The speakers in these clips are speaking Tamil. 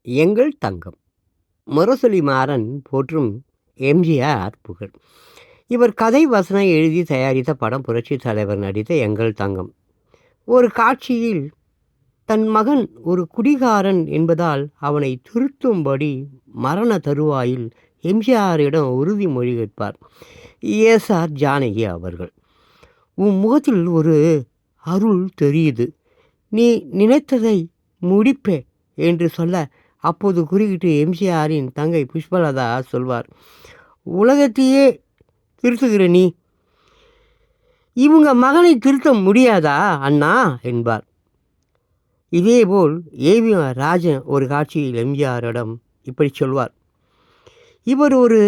எங்கள் தங்கம். முரசொலி மாறன் போற்றும் எம்ஜிஆர் புகழ். இவர் கதை வசனம் எழுதி தயாரித்த படம் புரட்சித் தலைவர் நடித்த எங்கள் தங்கம். ஒரு காட்சியில் தன் மகன் ஒரு குடிகாரன் என்பதால் அவனை திருத்தும்படி மரண தருவாயில் எம்ஜிஆரிடம் உறுதிமொழி கேட்பார் எஸ்.ஆர். ஜானகி அவர்கள். உன் முகத்தில் ஒரு அருள் தெரியுது, நீ நினைத்ததை முடிப்பே என்று சொல்ல, அப்போது குறுக்கிட்டு எம்ஜிஆரின் தங்கை புஷ்பலதா சொல்வார், உலகத்தையே திருத்துகிற நீ இவங்க மகனை திருத்த முடியாதா அண்ணா என்பார். இதேபோல் ஏவி ராஜன் ஒரு காட்சியில் எம்ஜிஆரிடம் இப்படி சொல்வார், இவர் ஒரு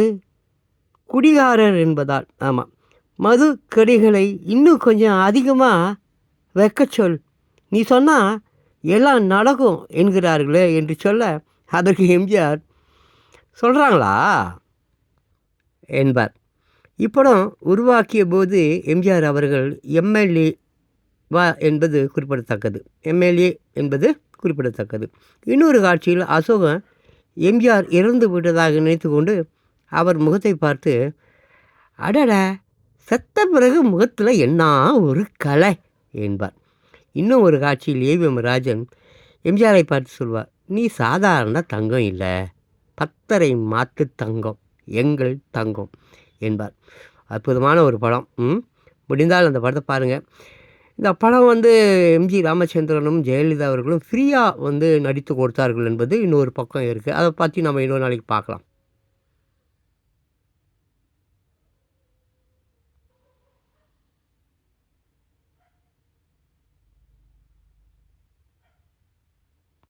குடிகாரர் என்பதால், ஆமாம், மது கடைகளை இன்னும் கொஞ்சம் அதிகமாக வைக்க சொல், நீ சொன்னால் எல்லாம் நடக்கும் என்கிறார்களே என்று சொல்ல, அதற்கு எம்ஜிஆர் சொல்கிறாங்களா என்பார். இப்படம் உருவாக்கிய போது எம்ஜிஆர் அவர்கள் எம்எல்ஏ என்பது குறிப்பிடத்தக்கது. இன்னொரு காட்சியில் அசோகன் எம்ஜிஆர் இறந்து விட்டதாக நினைத்து கொண்டு அவர் முகத்தை பார்த்து, அடட, செத்த பிறகு முகத்தில் என்ன ஒரு கலை என்பார். இன்னும் ஒரு காட்சியில் ஏவிஎம் ராஜன் எம்ஜிஆரை பார்த்து சொல்வார், நீ சாதாரண தங்கம் இல்லை, 10.5 மாத்து தங்கம், எங்கள் தங்கம் என்பார். அற்புதமான ஒரு படம். முடிந்தால் அந்த படத்தை பாருங்கள். இந்த படம் எம்ஜி ராமச்சந்திரனும் ஜெயலலிதா அவர்களும் ஃப்ரீயாக நடித்து கொடுத்தார்கள் என்பது இன்னொரு பக்கம் இருக்குது. அதை பற்றி நம்ம இன்னொரு நாளைக்கு பார்க்கலாம்.